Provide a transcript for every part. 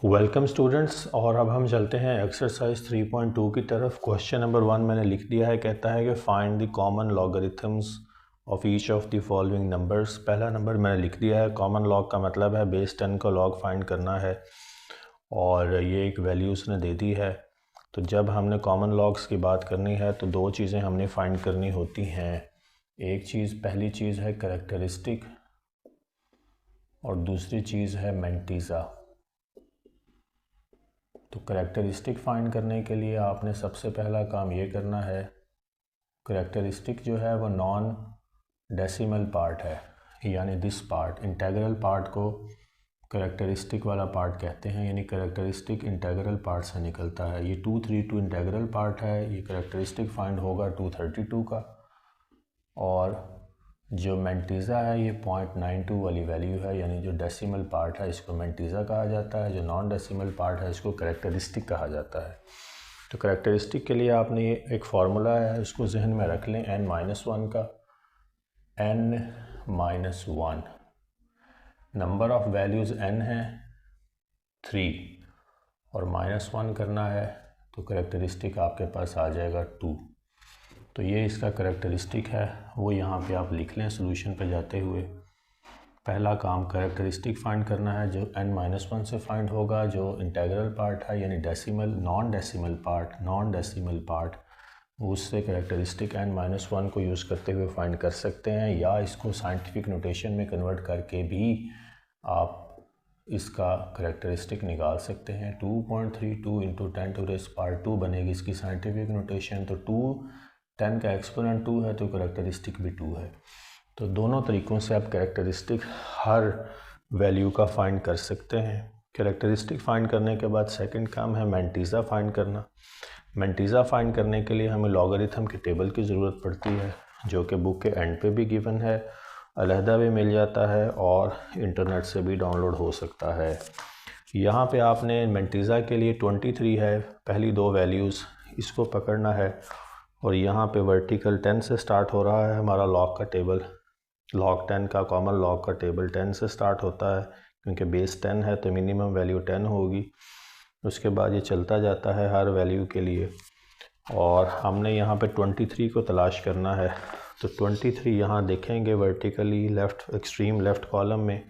Welcome students. और अब हम चलते हैं एक्सरसाइज 3.2 की तरफ। क्वेश्चन नंबर 1 मैंने लिख दिया है। कहता है कि find the common logarithms of each of the following numbers. पहला नंबर मैंने लिख दिया है। कॉमन लॉग का मतलब है बेस 10 का लॉग फाइंड करना है और ये एक वैल्यू उसने दे दी है। तो जब हमने कॉमन लॉग्स की बात करनी है तो दो चीज़ें हमने फाइंड करनी होती हैं। एक चीज़, पहली चीज़ है कैरेक्टरिस्टिक और दूसरी चीज़ है मैंटीज़ा। तो कैरेक्टरिस्टिक फाइंड करने के लिए आपने सबसे पहला काम ये करना है, कैरेक्टरिस्टिक जो है वो नॉन डेसिमल पार्ट है, यानी दिस पार्ट। इंटेग्रल पार्ट को कैरेक्टरिस्टिक वाला पार्ट कहते हैं, यानी कैरेक्टरिस्टिक इंटेग्रल पार्ट से निकलता है। ये 232 इंटेग्रल पार्ट है, ये कैरेक्टरिस्टिक फाइंड होगा 232 का। और जो मैंटीज़ा है ये 0.92 वाली वैल्यू है, यानी जो डेसिमल पार्ट है इसको मैंटीज़ा कहा जाता है, जो नॉन डेसिमल पार्ट है इसको कैरेक्टरिस्टिक कहा जाता है। तो कैरेक्टरिस्टिक के लिए आपने ये एक फार्मूला है, उसको जहन में रख लें, n-1 का। n-1 number of values n है 3 और -1 करना है तो कैरेक्टरिस्टिक आपके पास आ जाएगा 2। तो ये इसका कैरेक्टरिस्टिक है, वो यहाँ पे आप लिख लें सोल्यूशन पे जाते हुए। पहला काम कैरेक्टरिस्टिक फाइंड करना है जो n-1 से फाइंड होगा, जो इंटेग्रल पार्ट है यानी डेसिमल नॉन डेसिमल पार्ट उससे कैरेक्टरिस्टिक n-1 को यूज़ करते हुए फाइंड कर सकते हैं, या इसको साइंटिफिक नोटेशन में कन्वर्ट करके भी आप इसका कैरेक्टरिस्टिक निकाल सकते हैं। 2.32 इंटू 10⁻² बनेगी इसकी साइंटिफिक नोटेशन। तो 10 का एक्सपोनेंट 2 है तो कैरेक्टरिस्टिक भी 2 है। तो दोनों तरीक़ों से आप कैरेक्टरिस्टिक हर वैल्यू का फाइंड कर सकते हैं। कैरेक्टरिस्टिक फाइंड करने के बाद सेकंड काम है मैंटीज़ा फाइंड करना। मैंटीज़ा फाइंड करने के लिए हमें लॉगरिथम की टेबल की ज़रूरत पड़ती है, जो कि बुक के एंड पे भी गिवन है, अलहदा भी मिल जाता है और इंटरनेट से भी डाउनलोड हो सकता है। यहाँ पे आपने मैंटीज़ा के लिए 23 है, पहली दो वैल्यूज़ इसको पकड़ना है। और यहाँ पे वर्टिकल 10 से स्टार्ट हो रहा है हमारा लॉग का टेबल। लॉग 10 का कॉमन लॉग का टेबल 10 से स्टार्ट होता है, क्योंकि बेस 10 है तो मिनिमम वैल्यू 10 होगी। उसके बाद ये चलता जाता है हर वैल्यू के लिए, और हमने यहाँ पे 23 को तलाश करना है। तो 23 यहाँ देखेंगे vertically left extreme left column में,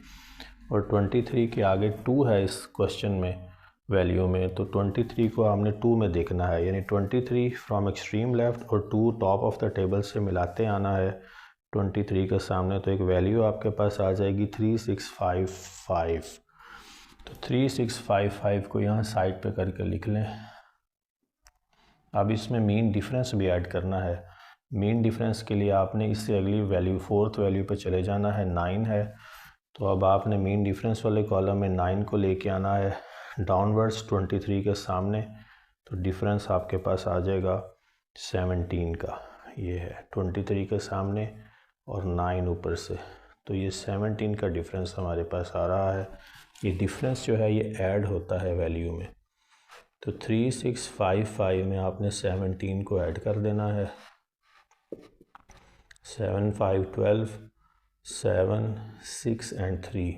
और 23 के आगे 2 है इस क्वेश्चन में वैल्यू में। तो 23 को हमने 2 में देखना है, यानी 23 फ्रॉम एक्सट्रीम लेफ़्ट और 2 टॉप ऑफ द टेबल से मिलाते आना है 23 के सामने। तो एक वैल्यू आपके पास आ जाएगी 3655। तो 3655 को यहाँ साइड पे करके लिख लें। अब इसमें मीन डिफरेंस भी ऐड करना है। मीन डिफरेंस के लिए आपने इससे अगली वैल्यू फोर्थ वैल्यू पे चले जाना है, 9 है। तो अब आपने मीन डिफरेंस वाले कॉलम में 9 को लेके आना है डाउनवर्ड्स 23 के सामने। तो डिफरेंस आपके पास आ जाएगा 17 का। ये है 23 के सामने और 9 ऊपर से, तो ये 17 का डिफरेंस हमारे पास आ रहा है। ये डिफरेंस जो है ये ऐड होता है वैल्यू में। तो 3655 में आपने 17 को ऐड कर देना है। 7 5 12 7 6 एंड 3।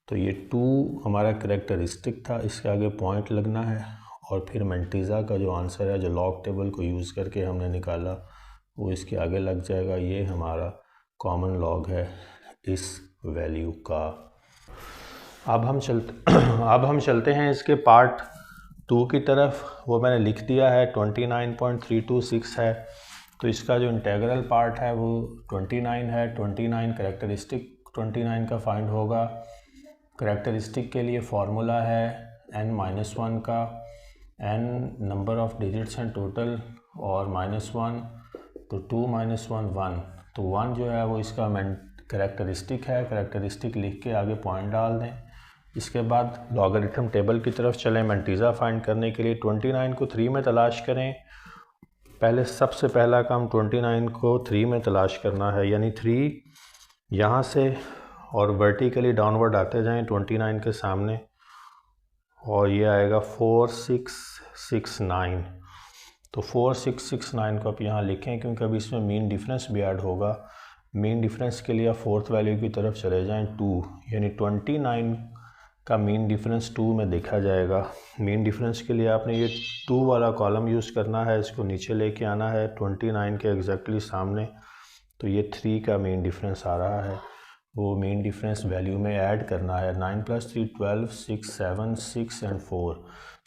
तो ये 2 हमारा कैरेक्टरिस्टिक था, इसके आगे पॉइंट लगना है, और फिर मैंटीज़ा का जो आंसर है, जो लॉग टेबल को यूज़ करके हमने निकाला, वो इसके आगे लग जाएगा। ये हमारा कॉमन लॉग है इस वैल्यू का। अब हम चलते हैं इसके पार्ट 2 की तरफ। वो मैंने लिख दिया है 29.326 है। तो इसका जो इंटेग्रल पार्ट है वो 29 है। 29 कैरेक्टरिस्टिक 29 का फाइंड होगा। कैरेक्टरिस्टिक के लिए फार्मूला है n-1 का, n नंबर ऑफ़ डिजिट्स हैं टोटल और -1, तो 2 - 1 1। तो 1 जो है वो इसका कैरेक्टरिस्टिक है। कैरेक्टरिस्टिक लिख के आगे पॉइंट डाल दें। इसके बाद लॉगरिथम टेबल की तरफ चलें। मैंटीज़ा फाइंड करने के लिए 29 को 3 में तलाश करें। पहले सबसे पहला काम 29 को 3 में तलाश करना है, यानी 3 यहाँ से और वर्टिकली डाउनवर्ड आते जाएं 29 के सामने, और ये आएगा 4669। तो 4669 को आप यहाँ लिखें, क्योंकि अब इसमें मीन डिफरेंस भी ऐड होगा। मीन डिफरेंस के लिए आप फोर्थ वैल्यू की तरफ चले जाएं 2, यानी 29 का मीन डिफरेंस 2 में देखा जाएगा। मीन डिफरेंस के लिए आपने ये 2 वाला कॉलम यूज़ करना है, इसको नीचे लेके आना है 29 के एग्जैक्टली सामने। तो ये 3 का मीन डिफरेंस आ रहा है, वो मीन डिफरेंस वैल्यू में ऐड करना है। 9 + 3 12, 6 7 6 एंड 4,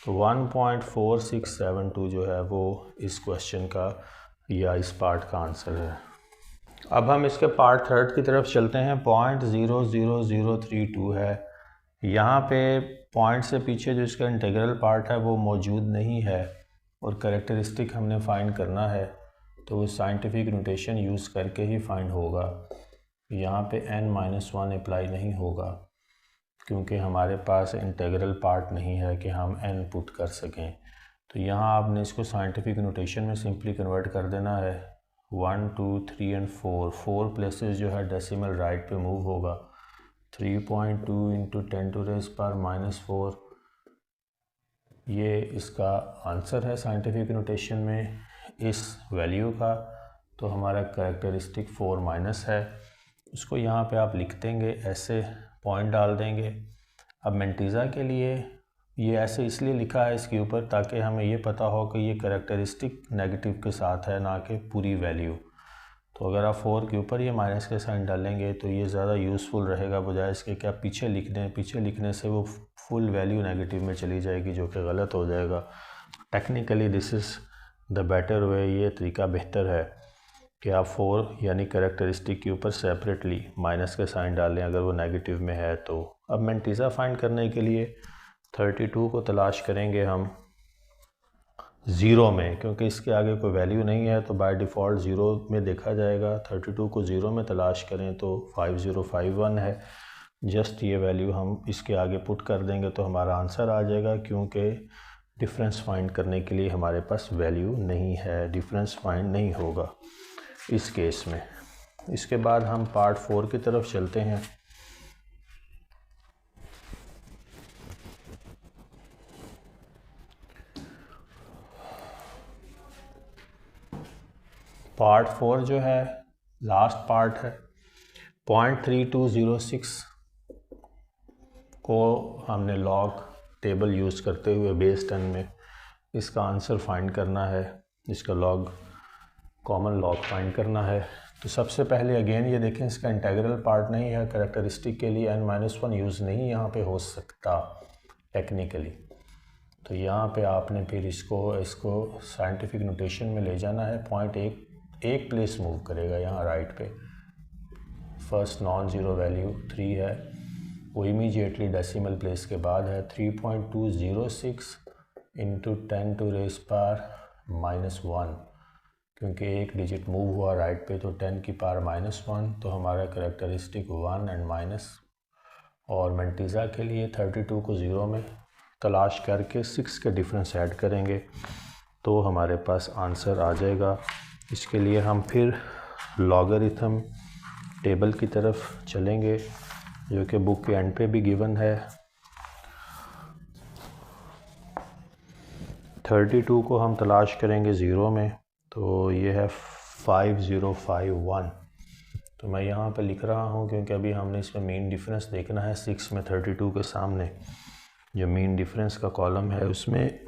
तो 1.4672 जो है वो इस क्वेश्चन का या इस पार्ट का आंसर है। अब हम इसके पार्ट थर्ड की तरफ चलते हैं। 0.00032 है, यहाँ पे पॉइंट से पीछे जो इसका इंटीग्रल पार्ट है वो मौजूद नहीं है और कैरेक्टरिस्टिक हमने फाइंड करना है, तो वो साइंटिफिक नोटेशन यूज़ करके ही फाइंड होगा। यहाँ पे n-1 अप्लाई नहीं होगा क्योंकि हमारे पास इंटीग्रल पार्ट नहीं है कि हम n पुट कर सकें। तो यहाँ आपने इसको साइंटिफिक नोटेशन में सिंपली कन्वर्ट कर देना है। 1 2 3 एंड 4 प्लेसेस जो है डेसिमल राइट पे मूव होगा। 3.2 × 10⁻⁻⁴ ये इसका आंसर है साइंटिफिक नोटेशन में इस वैल्यू का। तो हमारा कैरेक्टरिस्टिक 4- है, उसको यहाँ पे आप लिख देंगे, ऐसे पॉइंट डाल देंगे। अब मेंटीज़ा के लिए ये ऐसे इसलिए लिखा है इसके ऊपर ताकि हमें ये पता हो कि ये कैरेक्टरिस्टिक नेगेटिव के साथ है, ना कि पूरी वैल्यू। तो अगर आप 4 के ऊपर ये माइनस के साइन डालेंगे तो ये ज़्यादा यूज़फुल रहेगा, बजाय इसके कि आप पीछे लिख दें। पीछे लिखने से वो फुल वैल्यू नेगेटिव में चली जाएगी, जो कि गलत हो जाएगा। Technically this is the better way, ये तरीका बेहतर है कि आप 4 यानी कैरेक्टरिस्टिक के ऊपर सेपरेटली माइनस के साइन डालें अगर वो नेगेटिव में है तो। अब मेंटीज़ा फाइंड करने के लिए 32 को तलाश करेंगे हम 0 में, क्योंकि इसके आगे कोई वैल्यू नहीं है तो बाय डिफ़ॉल्ट 0 में देखा जाएगा। 32 को 0 में तलाश करें तो 5051 है। जस्ट ये वैल्यू हम इसके आगे पुट कर देंगे तो हमारा आंसर आ जाएगा, क्योंकि डिफरेंस फाइंड करने के लिए हमारे पास वैल्यू नहीं है, डिफरेंस फाइंड नहीं होगा इस केस में। इसके बाद हम पार्ट 4 की तरफ चलते हैं। पार्ट 4 जो है लास्ट पार्ट है। 0.3206 को हमने लॉग टेबल यूज़ करते हुए बेस 10 में इसका आंसर फाइंड करना है, इसका लॉग कॉमन लॉग फाइंड करना है। तो सबसे पहले अगेन ये देखें, इसका इंटीग्रल पार्ट नहीं है, कैरेक्टरिस्टिक के लिए n-1 यूज़ नहीं यहाँ पे हो सकता टेक्निकली। तो यहाँ पे आपने फिर इसको साइंटिफिक नोटेशन में ले जाना है। पॉइंट एक प्लेस मूव करेगा यहाँ राइट पे। फर्स्ट नॉन ज़ीरो वैल्यू 3 है, वो इमीडिएटली डेसिमल प्लेस के बाद है। 3.206 × 10⁻⁻1, क्योंकि एक डिजिट मूव हुआ राइट पे तो 10⁻⁻1, तो हमारा कैरेक्टरिस्टिक 1 एंड माइनस। और मेंटीज़ा के लिए 32 को 0 में तलाश करके 6 के डिफरेंस ऐड करेंगे तो हमारे पास आंसर आ जाएगा। इसके लिए हम फिर लॉगरिथम टेबल की तरफ चलेंगे, जो कि बुक के एंड पे भी गिवन है। 32 को हम तलाश करेंगे 0 में, तो ये है 5051। तो मैं यहाँ पे लिख रहा हूँ क्योंकि अभी हमने इसमें मीन डिफरेंस देखना है। 6 में 32 के सामने जो मीन डिफरेंस का कॉलम है उसमें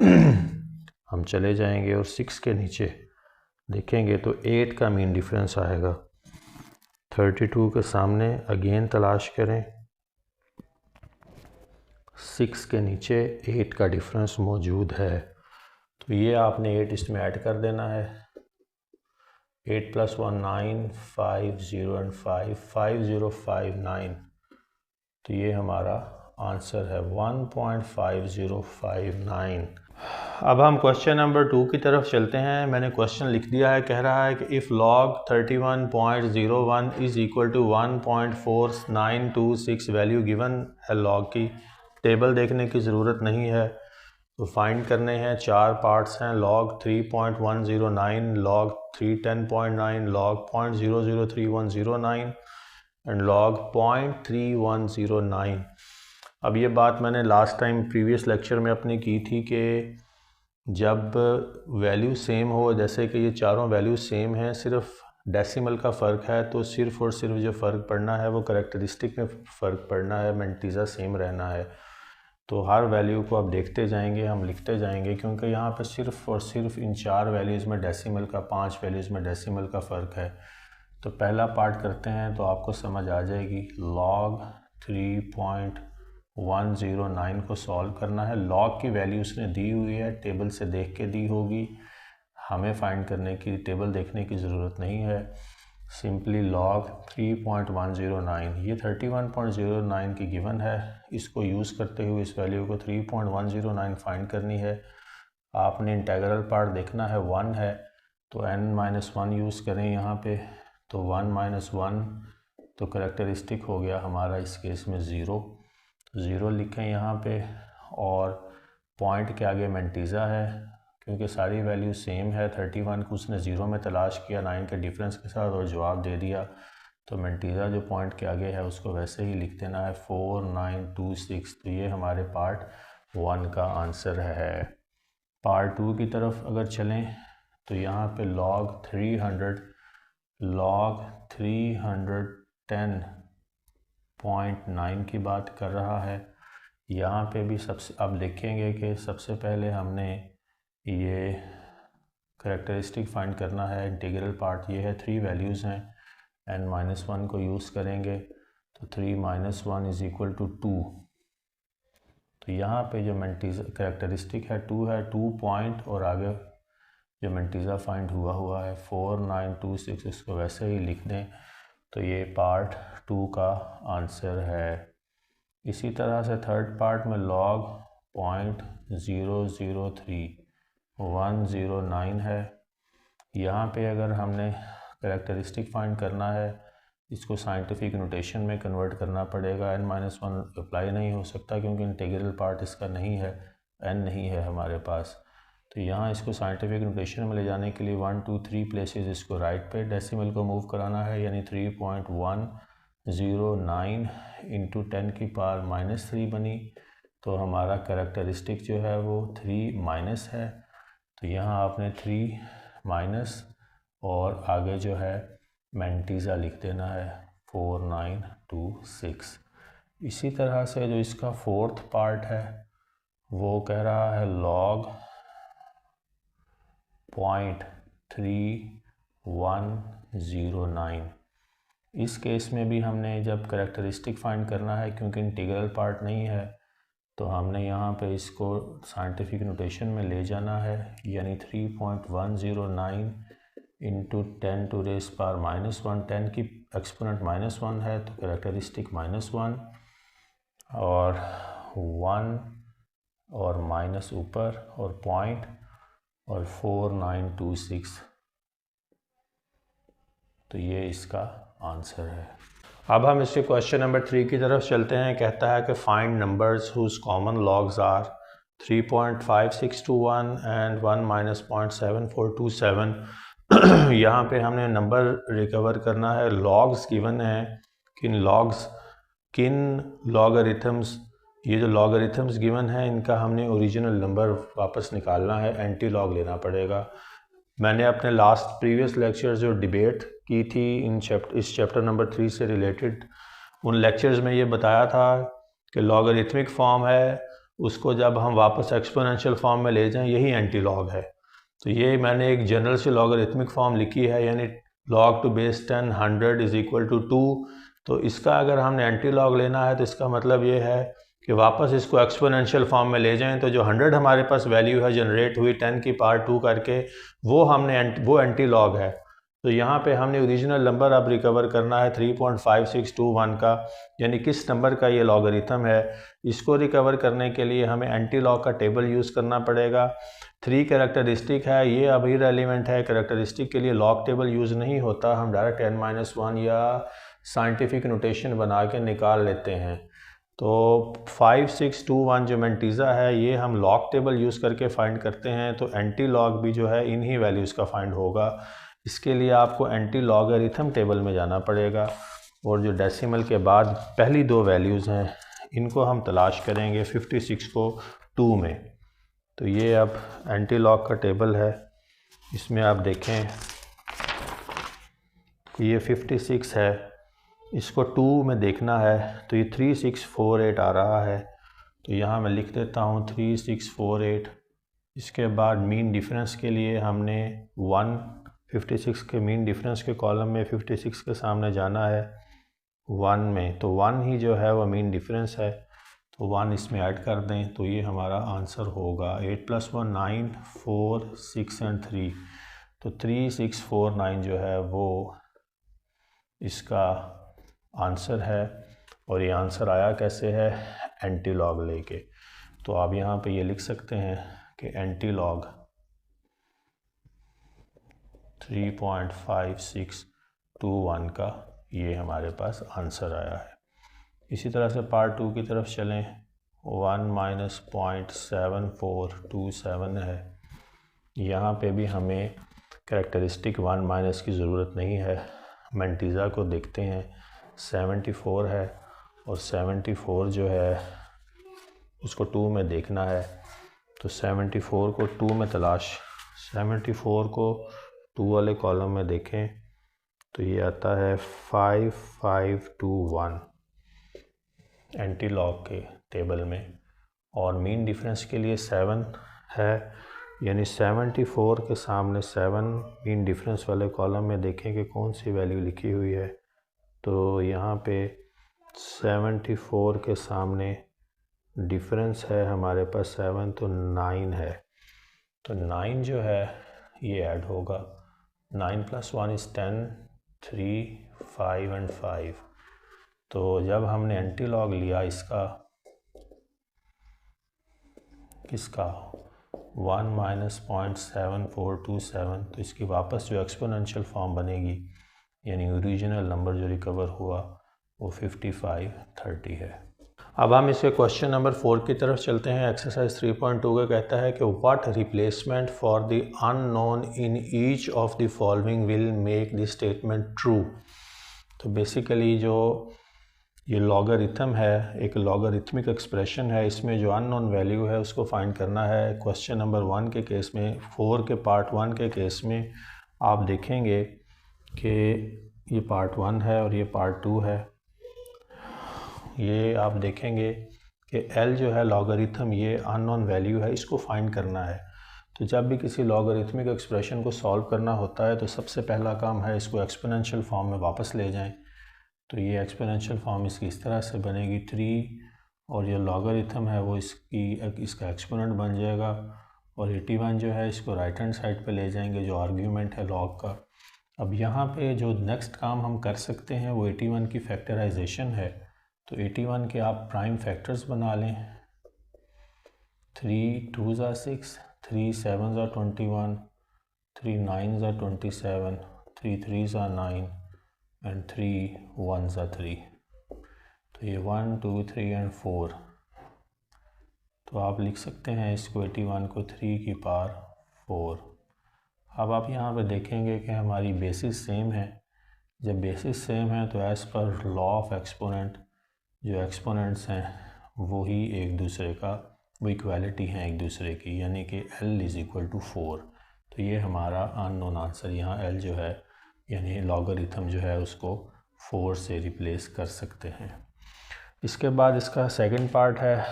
हम चले जाएंगे और 6 के नीचे देखेंगे तो 8 का मीन डिफरेंस आएगा। 32 के सामने अगेन तलाश करें, 6 के नीचे 8 का डिफरेंस मौजूद है, तो ये आपने 8 इसमें ऐड कर देना है। 8 + 1 9, 5 0 एंड 5 5059, तो ये हमारा आंसर है 1.5059। अब हम क्वेश्चन नंबर 2 की तरफ चलते हैं। मैंने क्वेश्चन लिख दिया है, कह रहा है कि if log 31.01 is equal to 1.4926 value given है। लॉग की टेबल देखने की ज़रूरत नहीं है, तो फाइंड करने हैं। 4 पार्ट्स हैं, log 3.109, log 310.9, log 0.003109 and log 0.3109। अब ये बात मैंने लास्ट टाइम प्रीवियस लेक्चर में अपनी की थी कि जब वैल्यू सेम हो, जैसे कि ये चारों वैल्यू सेम हैं, सिर्फ डेसिमल का फ़र्क है, तो सिर्फ और सिर्फ जो फ़र्क पड़ना है वो कैरेक्टरिस्टिक में फ़र्क पड़ना है, मेंटीज़ा सेम रहना है। तो हर वैल्यू को आप देखते जाएंगे, हम लिखते जाएंगे, क्योंकि यहाँ पे सिर्फ और सिर्फ इन 4 वैल्यूज़ में डेसिमल का, 5 वैल्यूज़ में डेसिमल का फ़र्क है। तो पहला पार्ट करते हैं तो आपको समझ आ जाएगी। log 3.109 को सॉल्व करना है। log की वैल्यू उसने दी हुई है, टेबल से देख के दी होगी, हमें फाइंड करने की, टेबल देखने की ज़रूरत नहीं है। सिंपली log 3.109, ये 31.09 की गिवन है, इसको यूज़ करते हुए इस वैल्यू को 3.109 फाइंड करनी है। आपने इंटेग्रल पार्ट देखना है, 1 है तो n-1 यूज़ करें यहाँ पे, तो 1 - 1 तो करेक्टरिस्टिक हो गया हमारा इस केस में 0 लिखें यहाँ पे, और पॉइंट के आगे मेंटीज़ा है, क्योंकि सारी वैल्यू सेम है। 31 को उसने 0 में तलाश किया 9 के डिफरेंस के साथ और जवाब दे दिया, तो मेंटीज़ा जो पॉइंट के आगे है उसको वैसे ही लिख देना है 4926। तो ये हमारे पार्ट 1 का आंसर है। पार्ट 2 की तरफ अगर चलें तो यहाँ पे log 310.9 की बात कर रहा है। यहाँ पे भी सबसे आप देखेंगे कि सबसे पहले हमने ये करेक्टरिस्टिक फाइंड करना है। इंटीग्रल पार्ट ये है, 3 वैल्यूज़ हैं, n-1 को यूज़ करेंगे तो 3 - 1 = 2। तो यहाँ पे जो मेंटीज़ा करेक्टरिस्टिक है 2 है, 2 पॉइंट और आगे जो मेंटीज़ा फाइंड हुआ है 4926, इसको वैसे ही लिख दें, तो ये पार्ट 2 का आंसर है। इसी तरह से थर्ड पार्ट में log 0.003109 है। यहाँ पे अगर हमने करेक्टरिस्टिक फाइंड करना है, इसको साइंटिफिक नोटेशन में कन्वर्ट करना पड़ेगा। n-1 अप्लाई नहीं हो सकता क्योंकि इंटीग्रल पार्ट इसका नहीं है, n नहीं है हमारे पास। तो यहाँ इसको साइंटिफिक नोटेशन में ले जाने के लिए 1 2 3 प्लेसेस इसको राइट पे डेसिमल को मूव कराना है, यानी 3.109 इंटू 10⁻³ बनी। तो हमारा करेक्टरिस्टिक जो है वो 3- है, तो यहाँ आपने 3- और आगे जो है मेंटीज़ा लिख देना है 4926। इसी तरह से जो इसका फोर्थ पार्ट है वो कह रहा है log 0.3109। इस केस में भी हमने जब करेक्टरिस्टिक फाइंड करना है, क्योंकि इंटीग्रल पार्ट नहीं है, तो हमने यहाँ पे इसको साइंटिफिक नोटेशन में ले जाना है, यानी 3.109 इंटू 10⁻⁻1। 10 की एक्सपोनेंट -1 है तो करेक्टरिस्टिक -1, और 1 और माइनस ऊपर और पॉइंट और 4926। तो ये इसका आंसर है। अब हम इसके क्वेश्चन नंबर 3 की तरफ चलते हैं। कहता है कि find numbers whose common logs are 3.5621 and 1 - 0.7427। यहाँ पे हमने नंबर रिकवर करना है। लॉग्स गिवन है, किन लॉगरिथम्स, ये जो लॉगरिथम्स गिवन है इनका हमने ओरिजिनल नंबर वापस निकालना है, एंटी लॉग लेना पड़ेगा। मैंने अपने प्रीवियस लेक्चर्स जो डिबेट की थी इस चैप्टर नंबर 3 से रिलेटेड, उन लेक्चर्स में ये बताया था कि लॉगरिथमिक फॉर्म है, उसको जब हम वापस एक्सपोनेंशियल फॉर्म में ले जाएं यही एंटी लॉग है। तो ये मैंने एक जनरल से लॉगरिथमिक फॉर्म लिखी है, यानी log to base 10 100 = 2। तो इसका अगर हमने एंटी लॉग लेना है तो इसका मतलब ये है कि वापस इसको एक्सपोनेंशियल फॉर्म में ले जाएं, तो जो 100 हमारे पास वैल्यू है जनरेट हुई 10⁻² करके, वो एंटी लॉग है। तो यहाँ पे हमने ओरिजिनल नंबर अब रिकवर करना है 3.5621 का, यानी किस नंबर का ये लॉगरिथम है। इसको रिकवर करने के लिए हमें एंटी लॉग का टेबल यूज़ करना पड़ेगा। 3 कैरेक्टरिस्टिक है, ये अभी रेलिवेंट है। कैरेक्टरिस्टिक के लिए लॉग टेबल यूज़ नहीं होता, हम डायरेक्ट n-1 या साइंटिफिक नोटेशन बना के निकाल लेते हैं। तो 5621 जो मेंटीज़ा है ये हम लॉग टेबल यूज़ करके फाइंड करते हैं, तो एंटी लॉग भी जो है इन्हीं वैल्यूज़ का फाइंड होगा। इसके लिए आपको एंटी लॉगरिथम टेबल में जाना पड़ेगा, और जो डेसिमल के बाद पहली 2 वैल्यूज़ हैं इनको हम तलाश करेंगे 56 को 2 में। तो ये अब एंटी लॉग का टेबल है, इसमें आप देखें ये 56 है, इसको 2 में देखना है तो ये 3648 आ रहा है, तो यहाँ मैं लिख देता हूँ 3648। इसके बाद मीन डिफरेंस के लिए हमने 156 के मीन डिफरेंस के कॉलम में 56 के सामने जाना है 1 में, तो 1 ही जो है वो मीन डिफरेंस है, तो 1 इसमें ऐड कर दें तो ये हमारा आंसर होगा 8 + 1 9 4 6 एंड 3, तो 3649 जो है वो इसका आंसर है। और ये आंसर आया कैसे है, एंटी लॉग लेके। तो आप यहाँ पे ये लिख सकते हैं कि एंटी लॉग 3.5621 का ये हमारे पास आंसर आया है। इसी तरह से पार्ट 2 की तरफ चलें। 1 - 0.7427 है। यहाँ पे भी हमें कैरेक्टरिस्टिक 1 माइनस की ज़रूरत नहीं है। मेंटीज़ा को देखते हैं, 74 है और 74 जो है उसको 2 में देखना है, तो 74 को 2 में तलाश, 74 को 2 वाले कॉलम में देखें तो ये आता है 5521 एंटी लॉग के टेबल में। और मीन डिफरेंस के लिए 7 है, यानी 74 के सामने 7 मीन डिफरेंस वाले कॉलम में देखें कि कौन सी वैल्यू लिखी हुई है। तो यहाँ पे 74 के सामने डिफरेंस है हमारे पास 7, तो 9 है, तो 9 जो है ये ऐड होगा। 9 + 1 = 10, 3, 5 एंड 5। तो जब हमने एंटी लॉग लिया इसका, किसका 1 - 0.7427, तो इसकी वापस जो एक्सपोनेंशियल फॉर्म बनेगी, यानी ओरिजिनल नंबर जो रिकवर हुआ वो 5530 है। अब हम इसके क्वेश्चन नंबर 4 की तरफ चलते हैं। एक्सरसाइज 3.2 का कहता है कि what replacement for the unknown in each of the following will make the statement true. तो बेसिकली जो ये लॉगरिथम है, एक लॉगरिथमिक एक्सप्रेशन है, इसमें जो अननोन वैल्यू है उसको फाइंड करना है। क्वेश्चन नंबर 1 के केस में, 4 के पार्ट 1 के केस में आप देखेंगे कि ये पार्ट 1 है और ये पार्ट 2 है। ये आप देखेंगे कि L जो है लॉगरिथम, ये अननोन वैल्यू है, इसको फाइंड करना है। तो जब भी किसी लॉगरिथमिक एक्सप्रेशन को सॉल्व करना होता है तो सबसे पहला काम है इसको एक्सपोनेंशियल फॉर्म में वापस ले जाएं। तो ये एक्सपोनेंशियल फॉर्म इसकी इस तरह से बनेगी 3, और ये लॉगरिथम है वो इसका एक्सपोनेंट बन जाएगा, और 81 जो है इसको राइट हैंड साइड पे ले जाएंगे जो आर्ग्यूमेंट है लॉग का। अब यहाँ पे जो नेक्स्ट काम हम कर सकते हैं वो 81 की फैक्टराइजेशन है। तो 81 के आप प्राइम फैक्टर्स बना लें। 3 2 = 6, 3 7 = 21, 3 9 = 27, 3 3 = 9 एंड 3 1 = 3। तो ये 1 2 3 एंड 4। तो आप लिख सकते हैं इसको 81 को 3 की पावर 4। अब आप यहाँ पे देखेंगे कि हमारी बेसिस सेम है। जब बेसिस सेम है तो as per law of exponent जो एक्सपोनेंट्स हैं वो ही एक दूसरे का, वो इक्वालिटी हैं एक दूसरे की, यानी कि L = 4। तो ये हमारा अननोन आंसर, यहाँ L जो है यानी लॉगरिथम जो है उसको 4 से रिप्लेस कर सकते हैं। इसके बाद इसका सेकंड पार्ट है,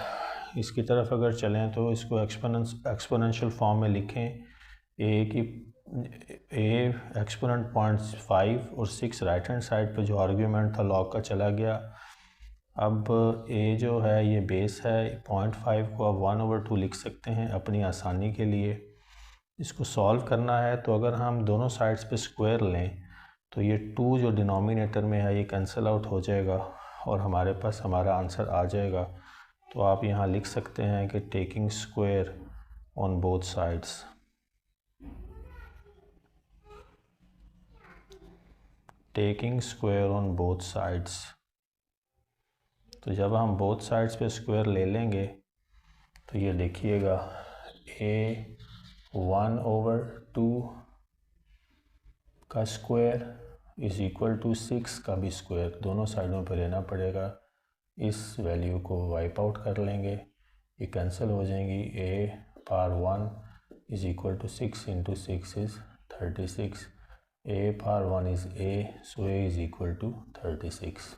इसकी तरफ अगर चलें तो इसको एक्सपोनेंशियल फॉर्म में लिखें। ए एक्सपोनेंट 0.5 और 6 राइट हैंड साइड पे जो आर्ग्यूमेंट था लॉग का चला गया। अब ए जो है ये बेस है, 0.5 को आप 1/2 लिख सकते हैं अपनी आसानी के लिए। इसको सॉल्व करना है तो अगर हम दोनों साइड्स पे स्क्वायर लें तो ये 2 जो डिनोमिनेटर में है ये कैंसिल आउट हो जाएगा और हमारे पास हमारा आंसर आ जाएगा। तो आप यहाँ लिख सकते हैं कि taking square on both sides, taking square on both sides. तो जब हम बोथ साइड्स पे स्क्वायर ले लेंगे तो ये देखिएगा a 1/2 का स्क्वायर = 6 का भी स्क्वायर, दोनों साइडों पे लेना पड़ेगा। इस वैल्यू को वाइप आउट कर लेंगे, ये कैंसिल हो जाएंगी। a power 1 = 6 × 6 = 36, a power 1 is a, so a = 36।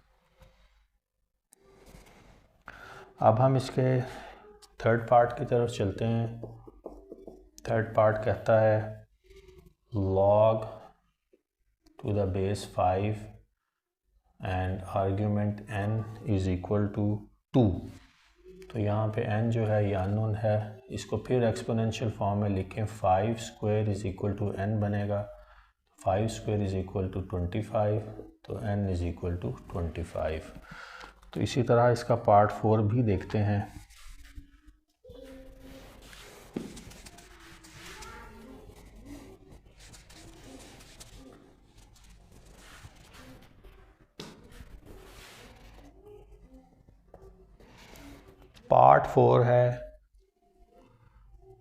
अब हम इसके थर्ड पार्ट की तरफ चलते हैं। थर्ड पार्ट कहता है log to the base 5 and argument n is equal to 2। तो यहाँ पे n जो है ये अननोन है, इसको फिर एक्सपोनेंशियल फॉर्म में लिखें, 5 square is equal to n बनेगा, 5 स्क्वायर इज़ इक्वल टू 25, तो n इज़ इक्वल टू 25। तो इसी तरह इसका पार्ट 4 भी देखते हैं। पार्ट 4 है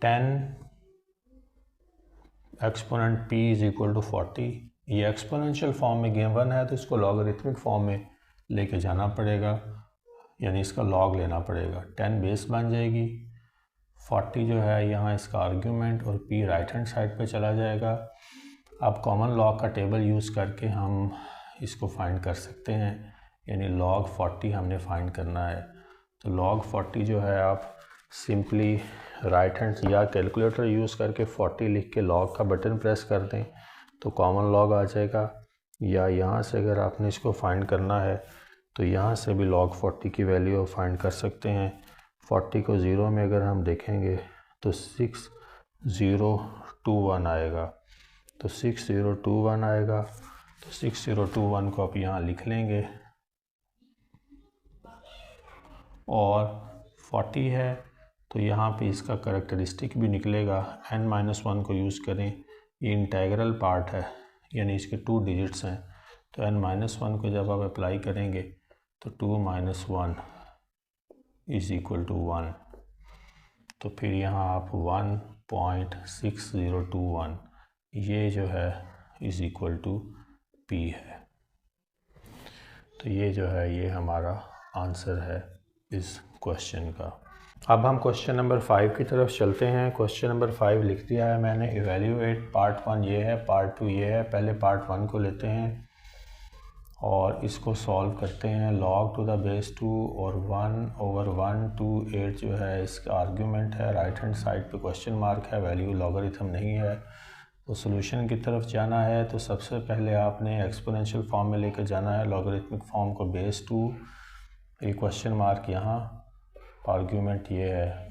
10 exponent p is equal to 40। ये एक्सपोनेंशियल फॉर्म में गिवन है तो इसको लॉगरिथमिक फॉर्म में लेके जाना पड़ेगा, यानी इसका लॉग लेना पड़ेगा। 10 बेस बन जाएगी, 40 जो है यहाँ इसका आर्ग्यूमेंट और p राइट हैंड साइड पे चला जाएगा। अब कॉमन लॉग का टेबल यूज़ करके हम इसको फाइंड कर सकते हैं, यानी log 40 हमने फाइंड करना है। तो log 40 जो है आप सिंपली राइट हैंड या कैलकुलेटर यूज़ करके 40 लिख के log का बटन प्रेस कर दें तो कॉमन log आ जाएगा, या यहाँ से अगर आपने इसको फाइंड करना है तो यहाँ से भी log 40 की वैल्यू फाइंड कर सकते हैं। 40 को 0 में अगर हम देखेंगे तो 6021 आएगा, तो 6021 आएगा, तो 6021 को आप यहाँ लिख लेंगे। और 40 है तो यहाँ पे इसका करैक्टरिस्टिक भी निकलेगा, n-1 को यूज़ करें, ये इंटेग्रल पार्ट है यानी इसके 2 डिजिट्स हैं, तो n-1 को जब आप अप्लाई करेंगे तो 2 - 1 इज़ इक्वल टू 1। तो फिर यहाँ आप 1.6021 ये जो है इज़ इक्वल टू p है। तो ये जो है ये हमारा आंसर है इस क्वेश्चन का। अब हम क्वेश्चन नंबर 5 की तरफ चलते हैं। क्वेश्चन नंबर 5 लिख दिया है मैंने, इवेल्यूएट पार्ट 1 ये है, पार्ट 2 ये है। पहले पार्ट 1 को लेते हैं और इसको सॉल्व करते हैं। log टू द बेस 2 और 1/128 जो है इसका आर्ग्यूमेंट है, राइट हैंड साइड पे क्वेश्चन मार्क है, वैल्यू लॉगरिथम नहीं है। तो सॉल्यूशन की तरफ जाना है तो सबसे पहले आपने एक्सपोनेंशियल फॉर्म में लेकर जाना है, लॉगरिथमिक फॉर्म को बेस 2, ये क्वेश्चन मार्क यहाँ, आर्ग्यूमेंट ये है,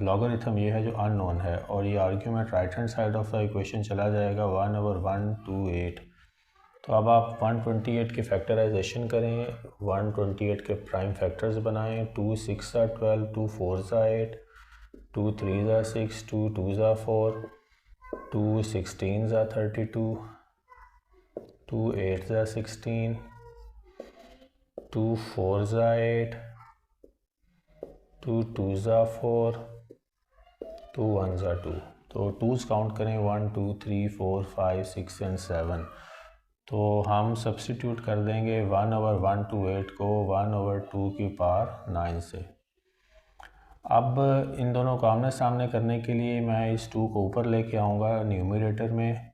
लॉगरिथम ये है जो अननोन है, और ये argument right hand side of the equation चला जाएगा 1/128। तो अब आप 128 के फैक्टराइजेशन करें, 128 के प्राइम फैक्टर्स बनाएं, 2 6 12, 2 4 8, 2 3 6, 2 2 4, 2 16 32, 2 8 16, 2 4 8, 2 2 4, 2 1 2। तो 2s काउंट करें, 1 2 3 4 5 6 एंड 7। तो हम सब्स्टिट्यूट कर देंगे 1/128 को 1/2 की पावर 9 से। अब इन दोनों को आमने सामने करने के लिए मैं इस 2 को ऊपर लेके आऊँगा न्यूमरेटर में,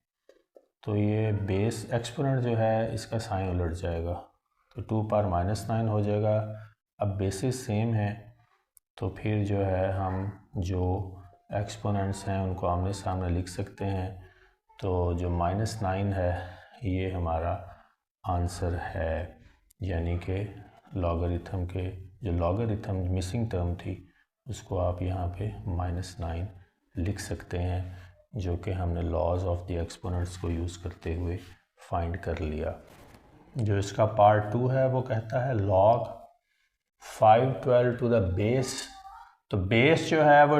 तो ये बेस एक्सपोनेंट जो है इसका साइन उलट जाएगा, तो 2 पावर -9 हो जाएगा। अब बेसिस सेम है तो फिर जो है हम जो एक्सपोनेंट्स हैं उनको आमने सामने लिख सकते हैं। तो जो -9 है ये हमारा आंसर है, यानी कि लॉगरिथम के जो लॉगरिथम मिसिंग टर्म थी उसको आप यहाँ पे -9 लिख सकते हैं, जो कि हमने लॉज ऑफ द एक्सपोनेंट्स को यूज़ करते हुए फाइंड कर लिया। जो इसका पार्ट 2 है वो कहता है log 512 टू द बेस, तो बेस जो है वो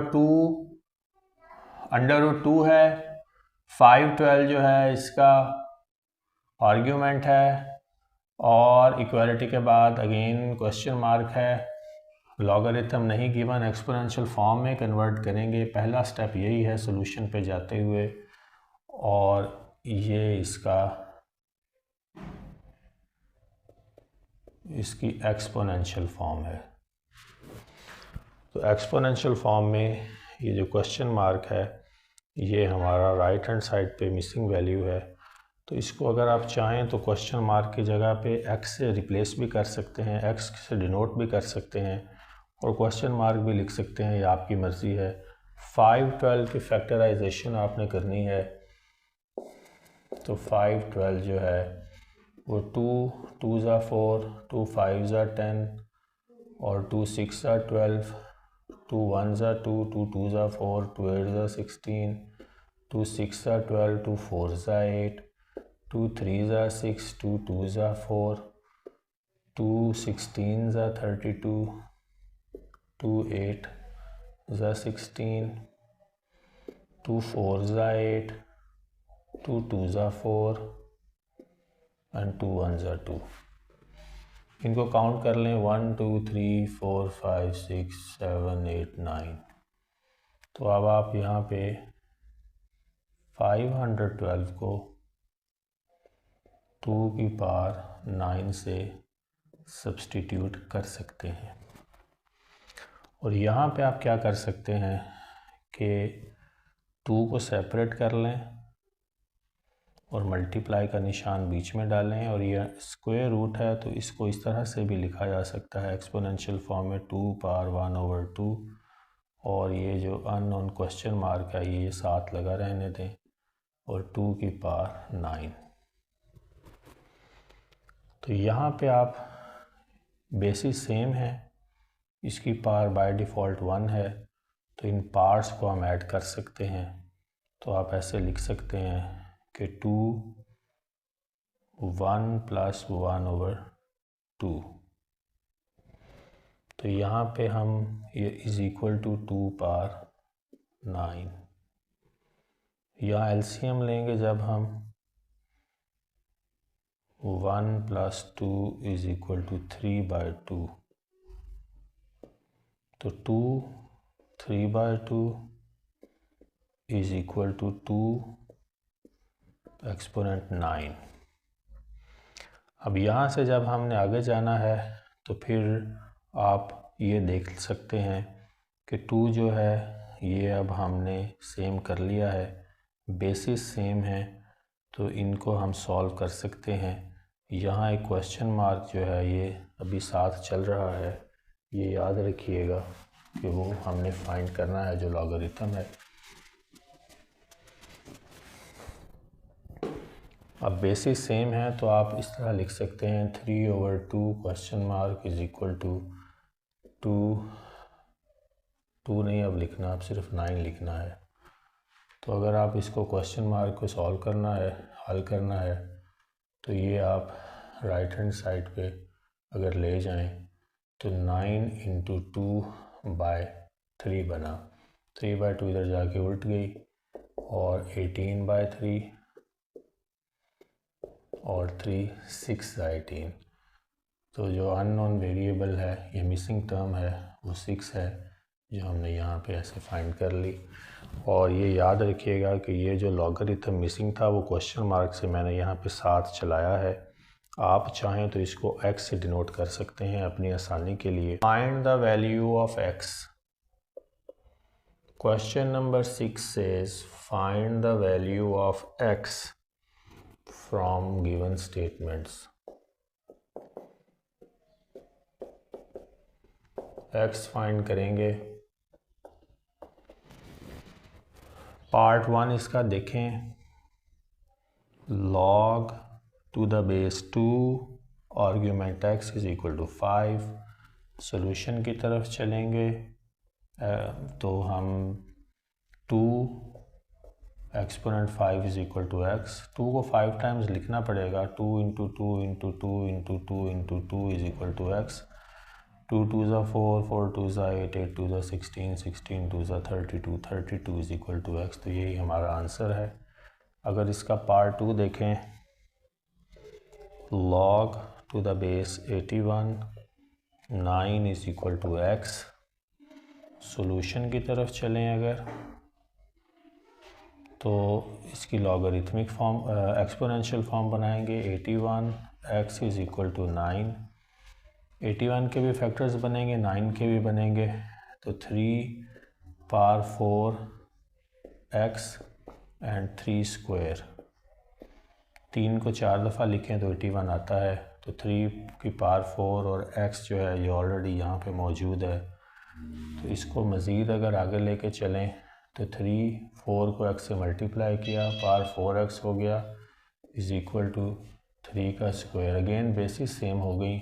2√2 है, 512 जो है इसका आर्ग्यूमेंट है, और इक्वालिटी के बाद अगेन क्वेश्चन मार्क है, लॉगरिथम नहीं गिवन, एक्सपोनेंशियल फॉर्म में कन्वर्ट करेंगे। पहला स्टेप यही है सॉल्यूशन पे जाते हुए, और ये इसकी एक्सपोनेंशियल फॉर्म है। तो एक्सपोनेंशियल फॉर्म में ये जो क्वेश्चन मार्क है ये हमारा राइट हैंड साइड पे मिसिंग वैल्यू है, तो इसको अगर आप चाहें तो क्वेश्चन मार्क की जगह पे x से रिप्लेस भी कर सकते हैं, x से डिनोट भी कर सकते हैं, और क्वेश्चन मार्क भी लिख सकते हैं, ये आपकी मर्ज़ी है। 512 की फैक्टराइजेशन आपने करनी है, तो 512 जो है वो 2 ज़ा 4, 2 5 ज़ा 10 और 2 6 ज़ा 12, 2 1 ज़ा 2, 2 2 ज़ा 4, 2 8 ज़ा 16, 2 6 ज़ा 12, 2 4 ज़ा 8, 2 3 ज़ा 6, 2 2 ज़ा 4, 2 16 ज़ा 32, 2 8 ज़ा 16, 2 4 ज़ा 8, 2 2 ज़ा 4 एंड 2 1 ज़ा 2। इनको काउंट कर लें 1 2 3 4 5 6 7 8 9। तो अब आप यहाँ पे 512 को 2 की पावर 9 से सब्सटीट्यूट कर सकते हैं। और यहाँ पे आप क्या कर सकते हैं कि 2 को सेपरेट कर लें और मल्टीप्लाई का निशान बीच में डालें, और ये स्क्वायर रूट है तो इसको इस तरह से भी लिखा जा सकता है एक्सपोनेंशियल फॉर्म में 2 पावर 1/2, और ये जो अननोन क्वेश्चन मार्क है ये साथ लगा रहने दें, और 2 की पावर 9। तो यहाँ पे आप बेसिस सेम है, इसकी पावर बाय डिफ़ॉल्ट 1 है, तो इन पार्ट्स को हम ऐड कर सकते हैं। तो आप ऐसे लिख सकते हैं कि 2 1 + 1/2। तो यहाँ पे हम ये इज़ इक्वल टू 2 पावर 9। यहाँ एलसीएम लेंगे जब हम 1 + 2 = 3/2, तो 2 3/2 = 2 एक्सपोनेंट 9। अब यहाँ से जब हमने आगे जाना है तो फिर आप ये देख सकते हैं कि 2 जो है ये अब हमने सेम कर लिया है, बेसिस सेम है, तो इनको हम सॉल्व कर सकते हैं। यहाँ एक क्वेश्चन मार्क जो है ये अभी साथ चल रहा है, ये याद रखिएगा कि वो हमने फाइंड करना है जो लॉगरिथम है। अब बेसिस सेम है तो आप इस तरह लिख सकते हैं 3/2 question mark is equal to 2 नहीं अब लिखना, अब सिर्फ 9 लिखना है। तो अगर आप इसको क्वेश्चन मार्क को सॉल्व करना है, हल करना है, तो ये आप राइट हैंड साइड पे अगर ले जाएं तो 9 × 2/3 बना, 3/2 इधर जाके उल्ट गई, और 18/3 और 3 6/18। तो जो अननोन वेरिएबल है, ये मिसिंग टर्म है, वो 6 है, जो हमने यहाँ पे ऐसे फाइंड कर ली। और ये याद रखिएगा कि ये जो लॉगरिथम मिसिंग था वो क्वेश्चन मार्क से मैंने यहाँ पे साथ चलाया है। आप चाहें तो इसको x से डिनोट कर सकते हैं अपनी आसानी के लिए। Find the value of x। Question number 6 says find the value of x from given statements. x find करेंगे। पार्ट 1 इसका देखें, log to the base 2 argument x = 5। Solution की तरफ चलेंगे तो हम 2 एक्सपोनेंट 5 = x। 2 को 5 टाइम्स लिखना पड़ेगा, 2 × 2 × 2 × 2 × 2 = x। 2 2 ज़ा 4, 4 2 ज़ा 8, 8 2 ज़ा 16, 16 2 ज़ा 32, 32 = x। तो यही हमारा आंसर है। अगर इसका पार्ट 2 देखें, log to the base 81 9 = x। Solution की तरफ चलें अगर, तो इसकी लॉगरिथमिक फॉर्म एक्सपोनेंशियल फॉर्म बनाएंगे। 81 x = 9। 81 के भी फैक्टर्स बनेंगे, 9 के भी बनेंगे, तो 3 पावर 4 x एंड 3 स्क्वायर। 3 को 4 दफ़ा लिखें तो 81 आता है, तो 3 की पावर 4 और x जो है ये ऑलरेडी यहाँ पे मौजूद है, तो इसको मज़ीद अगर आगे लेके चलें तो 4 को x से मल्टीप्लाई किया, पावर 4x हो गया इज़ इक्वल टू 3 का स्क्वायर। अगेन बेसिस सेम हो गई।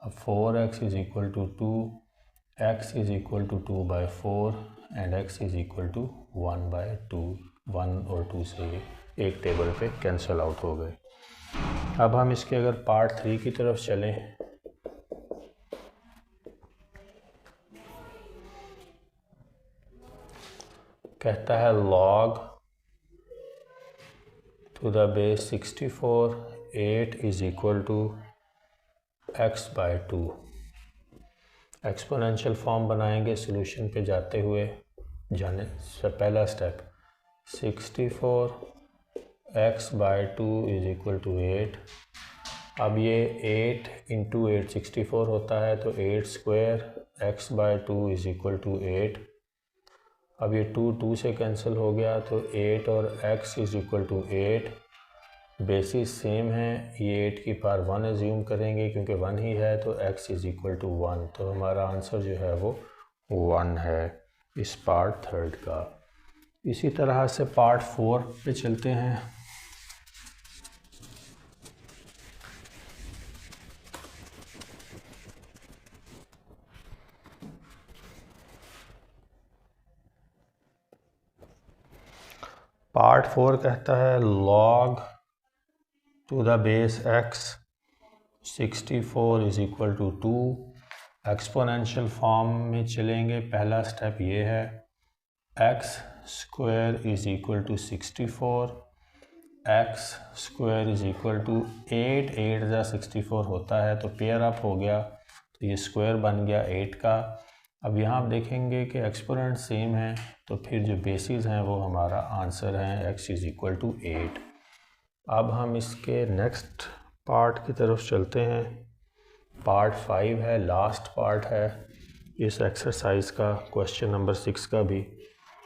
अब 4x is equal to 2, x is equal to 2/4 and x is equal to 1/2। 1 और 2 से एक टेबल पे कैंसिल आउट हो गए। अब हम इसके अगर पार्ट 3 की तरफ चलें, कहता है log to the base 64 8 is equal to x/2। Exponential form बनाएंगे सॉल्यूशन पे जाते हुए। जाने से पहला step 64 x/2 is equal to 8। अब ये 8 इंटू 8 64 होता है, तो 8 square x/2 is equal to 8। अब ये 2 से कैंसिल हो गया, तो 8 और x is equal to 8। Basis same है, ये 8 की पावर 1 एज्यूम करेंगे क्योंकि 1 ही है, तो x इज़ इक्वल टू 1। तो हमारा आंसर जो है वो 1 है इस पार्ट 3 का। इसी तरह से पार्ट 4 पे चलते हैं। पार्ट 4 कहता है log to the base x 64 is equal to 2। Exponential form में चलेंगे। पहला स्टेप ये है x square is equal to 64, x square is equal to 8 ज़ा 64 होता है, तो पेयर अप हो गया, तो ये स्क्वायर बन गया 8 का। अब यहाँ आप देखेंगे कि एक्सपोनेंट सेम है, तो फिर जो बेसिस हैं वो हमारा आंसर है x इज़ इक्वल टू 8। अब हम इसके नेक्स्ट पार्ट की तरफ चलते हैं। पार्ट 5 है, लास्ट पार्ट है इस एक्सरसाइज का, क्वेश्चन नंबर 6 का भी।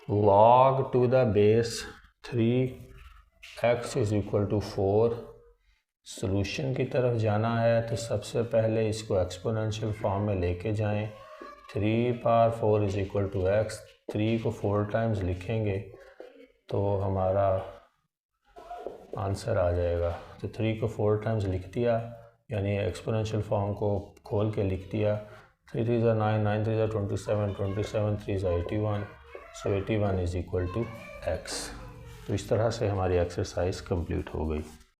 log to the base 3x is equal to 4। Solution की तरफ जाना है, तो सबसे पहले इसको एक्सपोनेंशियल फॉर्म में लेके जाएं। 3 power 4 is equal to x। 3 को 4 टाइम्स लिखेंगे तो हमारा आंसर आ जाएगा। तो 3 को 4 टाइम्स लिख दिया, यानी एक्सपोनेंशियल फॉर्म को खोल के लिख दिया। 3 3 ज़ा 9, 9 3 ज़ा 27, 27 3 ज़ा 81, सो 81 इज़ इक्वल टू x। तो इस तरह से हमारी एक्सरसाइज कंप्लीट हो गई।